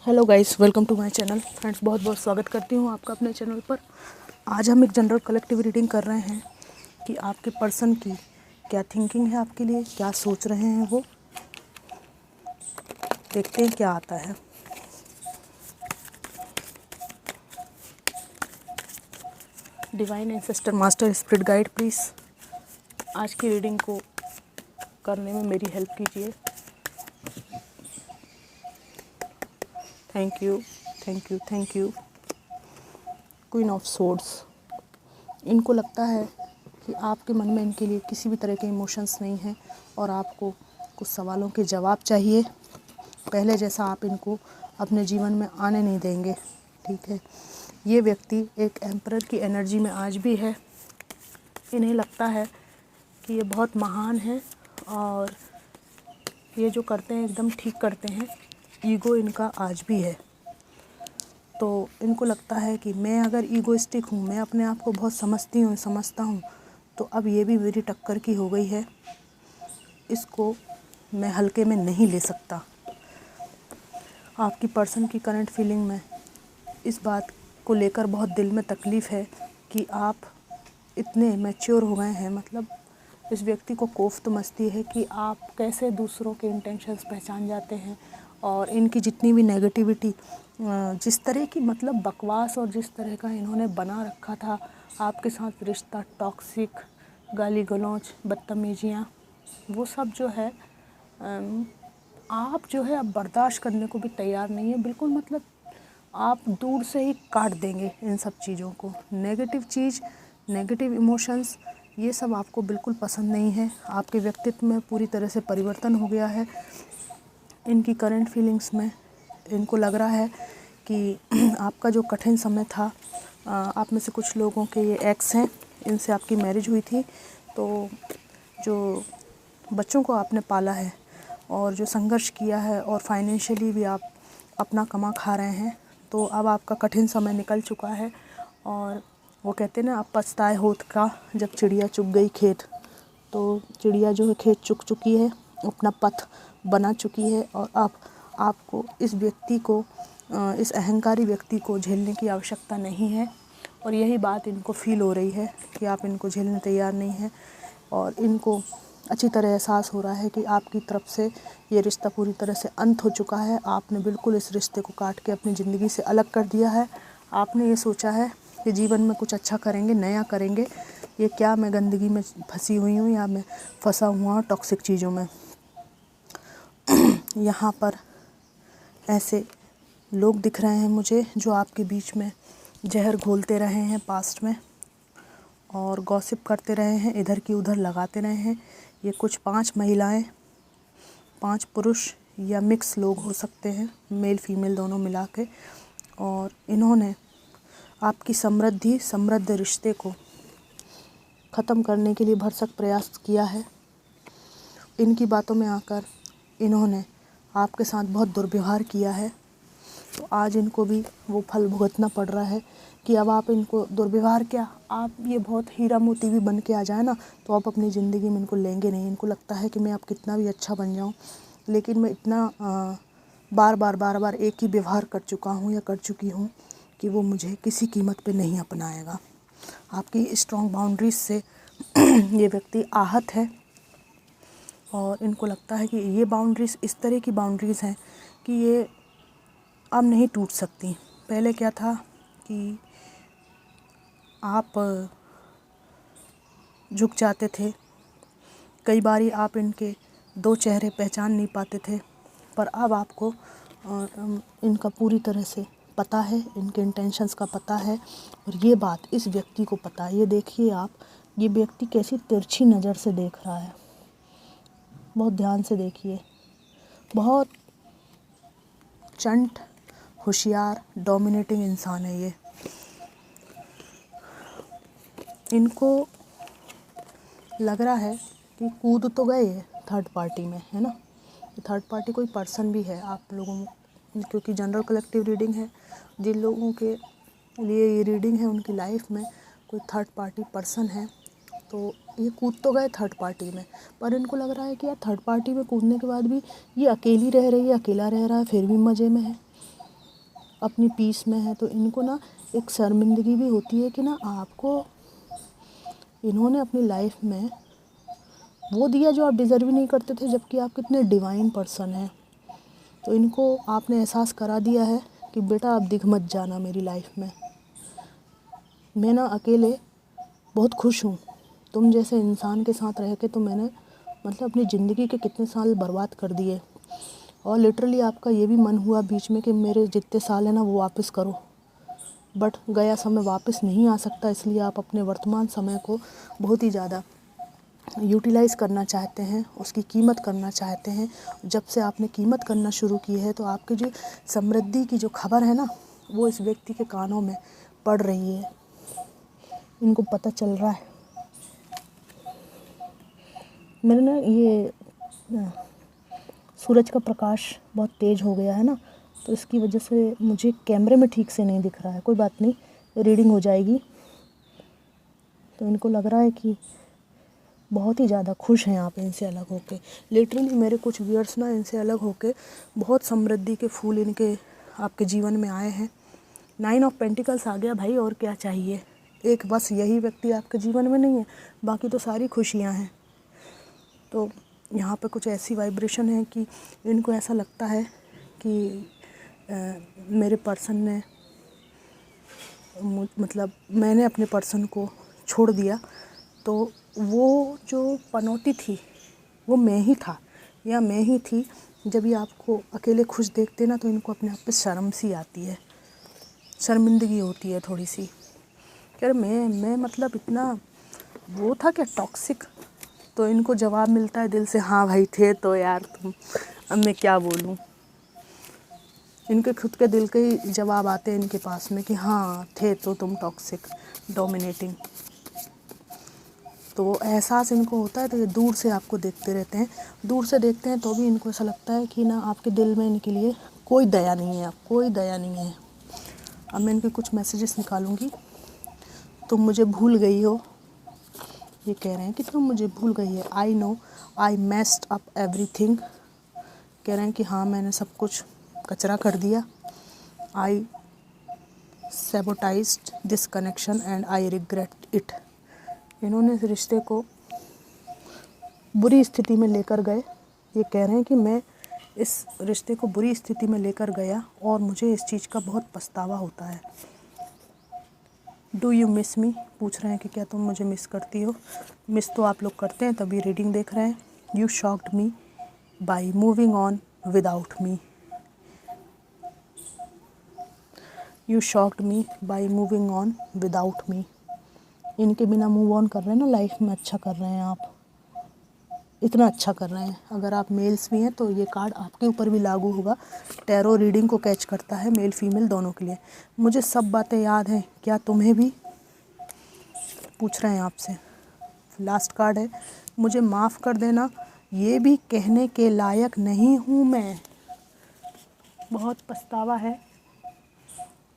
Hello guys, welcome to my channel. Friends, बहुत बहुत स्वागत करती हूँ आपका अपने चैनल पर। आज हम एक जनरल कलेक्टिव रीडिंग कर रहे हैं कि आपके पर्सन की क्या थिंकिंग है, आपके लिए क्या सोच रहे हैं वो। देखते हैं क्या आता है। Divine ancestor master spirit guide, please आज की रीडिंग को करने में मेरी हेल्प कीजिए। Thank you, thank you, thank you. Queen of swords. इनको लगता है कि आपके मन में इनके लिए किसी भी तरह के इमोशंस नहीं हैं और आपको कुछ सवालों के जवाब चाहिए। पहले जैसा आप इनको अपने जीवन में आने नहीं देंगे, ठीक है। ये व्यक्ति एक एम्परर की एनर्जी में आज भी है। इन्हें लगता है कि ये बहुत महान है और ये जो करते हैं एकदम ठीक करते हैं। ईगो इनका आज भी है। तो इनको लगता है कि मैं अगर ईगोइस्टिक हूँ, मैं अपने आप को बहुत समझता हूँ, तो अब ये भी मेरी टक्कर की हो गई है, इसको मैं हल्के में नहीं ले सकता। आपकी पर्सन की करंट फीलिंग में इस बात को लेकर बहुत दिल में तकलीफ़ है कि आप इतने मैच्योर हो गए हैं। मतलब इस व्यक्ति को कोफ्त मचती है कि आप कैसे दूसरों के इंटेंशंस पहचान जाते हैं और इनकी जितनी भी नेगेटिविटी, जिस तरह की मतलब बकवास और जिस तरह का इन्होंने बना रखा था आपके साथ रिश्ता, टॉक्सिक, गाली गलौज, बदतमीजियाँ, वो सब जो है आप जो है अब बर्दाश्त करने को भी तैयार नहीं है बिल्कुल। मतलब आप दूर से ही काट देंगे इन सब चीज़ों को। नेगेटिव चीज़, नेगेटिव इमोशंस, ये सब आपको बिल्कुल पसंद नहीं है। आपके व्यक्तित्व में पूरी तरह से परिवर्तन हो गया है। इनकी करंट फीलिंग्स में इनको लग रहा है कि आपका जो कठिन समय था, आप में से कुछ लोगों के ये एक्स हैं, इनसे आपकी मैरिज हुई थी, तो जो बच्चों को आपने पाला है और जो संघर्ष किया है और फाइनेंशियली भी आप अपना कमा खा रहे हैं, तो अब आपका कठिन समय निकल चुका है। और वो कहते हैं ना, अब पछताए होत का जब चिड़िया चुग गई खेत। तो चिड़िया जो है खेत चुग चुकी है, अपना पथ बना चुकी है और अब आपको इस व्यक्ति को, इस अहंकारी व्यक्ति को झेलने की आवश्यकता नहीं है। और यही बात इनको फील हो रही है कि आप इनको झेलने तैयार नहीं हैं और इनको अच्छी तरह एहसास हो रहा है कि आपकी तरफ से ये रिश्ता पूरी तरह से अंत हो चुका है। आपने बिल्कुल इस रिश्ते को काट के अपनी ज़िंदगी से अलग कर दिया है। आपने ये सोचा है कि जीवन में कुछ अच्छा करेंगे, नया करेंगे। ये क्या मैं गंदगी में फंसी हुई हूँ या मैं फंसा हुआ हूँ टॉक्सिक चीज़ों में। यहाँ पर ऐसे लोग दिख रहे हैं मुझे जो आपके बीच में जहर घोलते रहे हैं पास्ट में और गॉसिप करते रहे हैं, इधर की उधर लगाते रहे हैं। ये कुछ 5 महिलाएं, 5 पुरुष या मिक्स लोग हो सकते हैं, मेल फीमेल दोनों मिला के। और इन्होंने आपकी समृद्ध रिश्ते को ख़त्म करने के लिए भरसक प्रयास किया है। इनकी बातों में आकर इन्होंने आपके साथ बहुत दुर्व्यवहार किया है, तो आज इनको भी वो फल भुगतना पड़ रहा है कि अब आप इनको दुर्व्यवहार क्या, आप ये बहुत हीरा मोती भी बन के आ जाए ना, तो आप अपनी ज़िंदगी में इनको लेंगे नहीं। इनको लगता है कि मैं आप कितना भी अच्छा बन जाऊं, लेकिन मैं इतना बार बार एक ही व्यवहार कर चुका हूं या कर चुकी हूं कि वो मुझे किसी कीमत पे नहीं अपनाएगा। आपकी स्ट्रॉन्ग बाउंड्रीज से ये व्यक्ति आहत है और इनको लगता है कि ये बाउंड्रीज़ इस तरह की बाउंड्रीज़ हैं कि ये अब नहीं टूट सकती। पहले क्या था कि आप झुक जाते थे, कई बारी आप इनके 2 चेहरे पहचान नहीं पाते थे, पर अब आपको इनका पूरी तरह से पता है, इनके इंटेंशंस का पता है और ये बात इस व्यक्ति को पता है। ये देखिए आप, ये व्यक्ति कैसी तिरछी नज़र से देख रहा है, बहुत ध्यान से देखिए। बहुत चंट, होशियार, डोमिनेटिंग इंसान है ये। इनको लग रहा है कि कूद तो गए थर्ड पार्टी में, है ना। थर्ड पार्टी कोई पर्सन भी है आप लोगों में, क्योंकि जनरल कलेक्टिव रीडिंग है। जिन लोगों के लिए ये रीडिंग है उनकी लाइफ में कोई थर्ड पार्टी पर्सन है, तो ये कूद तो गए थर्ड पार्टी में, पर इनको लग रहा है कि यार थर्ड पार्टी में कूदने के बाद भी ये अकेली रह रही है, अकेला रह रहा है, फिर भी मज़े में है। अपनी पीस में हैं, तो इनको ना एक शर्मिंदगी भी होती है कि ना आपको इन्होंने अपनी लाइफ में वो दिया जो आप डिज़र्व ही नहीं करते थे, जबकि आप कितने डिवाइन पर्सन हैं। तो इनको आपने एहसास करा दिया है कि बेटा आप दिख मत जाना मेरी लाइफ में। मैं ना अकेले बहुत खुश हूँ। तुम जैसे इंसान के साथ रह के तो मैंने मतलब अपनी ज़िंदगी के कितने साल बर्बाद कर दिए, और लिटरली आपका ये भी मन हुआ बीच में कि मेरे जितने साल हैं ना वो वापस करो, बट गया समय वापस नहीं आ सकता, इसलिए आप अपने वर्तमान समय को बहुत ही ज़्यादा यूटिलाइज़ करना चाहते हैं, उसकी कीमत करना चाहते हैं। जब से आपने कीमत करना शुरू की है तो आपकी जो समृद्धि की जो खबर है ना वो इस व्यक्ति के कानों में पड़ रही है, इनको पता चल रहा है। मेरे ना ये सूरज का प्रकाश बहुत तेज़ हो गया है ना, तो इसकी वजह से मुझे कैमरे में ठीक से नहीं दिख रहा है। कोई बात नहीं, रीडिंग हो जाएगी। तो इनको लग रहा है कि बहुत ही ज़्यादा खुश हैं आप इनसे अलग होके। लिटरली मेरे कुछ व्यूअर्स ना इनसे अलग होके बहुत समृद्धि के फूल इनके आपके जीवन में आए हैं। 9 ऑफ पेंटिकल्स आ गया भाई, और क्या चाहिए। एक बस यही व्यक्ति आपके जीवन में नहीं है, बाकी तो सारी खुशियाँ हैं। तो यहाँ पे कुछ ऐसी वाइब्रेशन है कि इनको ऐसा लगता है कि मेरे पर्सन ने मतलब मैंने अपने पर्सन को छोड़ दिया, तो वो जो पनौती थी वो मैं ही था या मैं ही थी। जब ये आपको अकेले खुश देखते ना तो इनको अपने आप पे शर्म सी आती है, शर्मिंदगी होती है थोड़ी सी। यार मैं मतलब इतना वो था क्या टॉक्सिक। तो इनको जवाब मिलता है दिल से, हाँ भाई थे तो यार तुम, अब मैं क्या बोलूँ। इनके खुद के दिल के ही जवाब आते हैं इनके पास में कि हाँ थे तो तुम टॉक्सिक, डोमिनेटिंग। तो वो एहसास इनको होता है, तो ये दूर से आपको देखते रहते हैं। दूर से देखते हैं तो भी इनको ऐसा लगता है कि ना आपके दिल में इनके लिए कोई दया नहीं है, कोई दया नहीं है। अब मैं इनके कुछ मैसेजेस निकालूंगी। तुम मुझे भूल गई हो, ये कह रहे हैं कि तुम मुझे भूल गई है। I know I messed up everything, कह रहे हैं कि हाँ मैंने सब कुछ कचरा कर दिया। I sabotaged this connection and I regret it. इन्होंने इस रिश्ते को बुरी स्थिति में लेकर गए। ये कह रहे हैं कि मैं इस रिश्ते को बुरी स्थिति में लेकर गया और मुझे इस चीज़ का बहुत पछतावा होता है। डू यू मिस मी, पूछ रहे हैं कि क्या तुम मुझे मिस करती हो। मिस तो आप लोग करते हैं तभी रीडिंग देख रहे हैं। You shocked me by moving on without me. You shocked me by moving on without me. इनके बिना मूव ऑन कर रहे हैं ना, लाइफ में अच्छा कर रहे हैं आप, इतना अच्छा कर रहे हैं। अगर आप मेल्स भी हैं तो ये कार्ड आपके ऊपर भी लागू होगा। टैरो रीडिंग को कैच करता है मेल फीमेल दोनों के लिए। मुझे सब बातें याद हैं, क्या तुम्हें भी, पूछ रहे हैं आपसे। लास्ट कार्ड है, मुझे माफ़ कर देना, ये भी कहने के लायक नहीं हूँ मैं। बहुत पछतावा है।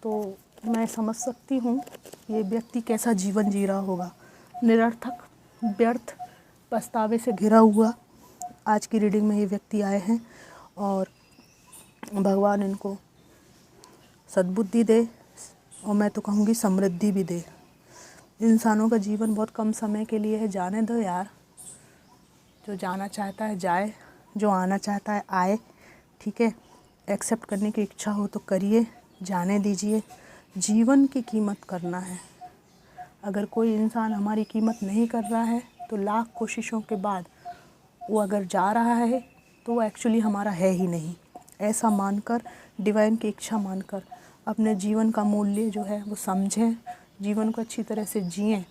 तो मैं समझ सकती हूँ ये व्यक्ति कैसा जीवन जी रहा होगा, निरर्थक, व्यर्थ, पछतावे से घिरा हुआ। आज की रीडिंग में ये व्यक्ति आए हैं और भगवान इनको सद्बुद्धि दे, और मैं तो कहूँगी समृद्धि भी दे। इंसानों का जीवन बहुत कम समय के लिए है, जाने दो यार। जो जाना चाहता है जाए, जो आना चाहता है आए, ठीक है। एक्सेप्ट करने की इच्छा हो तो करिए, जाने दीजिए। जीवन की कीमत करना है। अगर कोई इंसान हमारी कीमत नहीं कर रहा है तो लाख कोशिशों के बाद वो अगर जा रहा है तो वो एक्चुअली हमारा है ही नहीं। ऐसा मानकर, डिवाइन की इच्छा मानकर अपने जीवन का मूल्य जो है वो समझें, जीवन को अच्छी तरह से जिएं।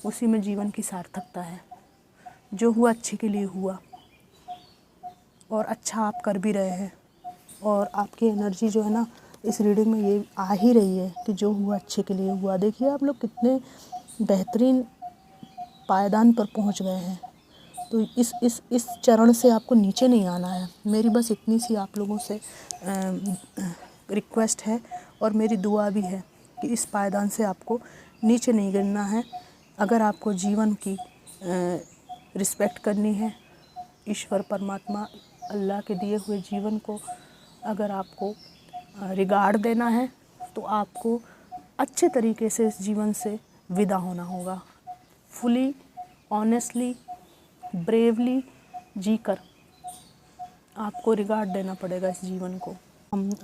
उसी में जीवन की सार्थकता है। जो हुआ अच्छे के लिए हुआ, और अच्छा आप कर भी रहे हैं। और आपकी एनर्जी जो है ना इस रीडिंग में ये आ ही रही है कि जो हुआ अच्छे के लिए हुआ। देखिए आप लोग कितने बेहतरीन पायदान पर पहुंच गए हैं। तो इस चरण से आपको नीचे नहीं आना है। मेरी बस इतनी सी आप लोगों से रिक्वेस्ट है, और मेरी दुआ भी है कि इस पायदान से आपको नीचे नहीं गिरना है। अगर आपको जीवन की रिस्पेक्ट करनी है, ईश्वर परमात्मा अल्लाह के दिए हुए जीवन को अगर आपको रिगार्ड देना है तो आपको अच्छे तरीके से इस जीवन से विदा होना होगा। फुली, ऑनेस्टली, ब्रेवली जीकर आपको रिगार्ड देना पड़ेगा इस जीवन को।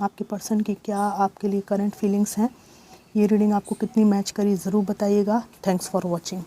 आपके पर्सन की क्या आपके लिए करंट फीलिंग्स हैं, ये रीडिंग आपको कितनी मैच करी ज़रूर बताइएगा। Thanks for watching.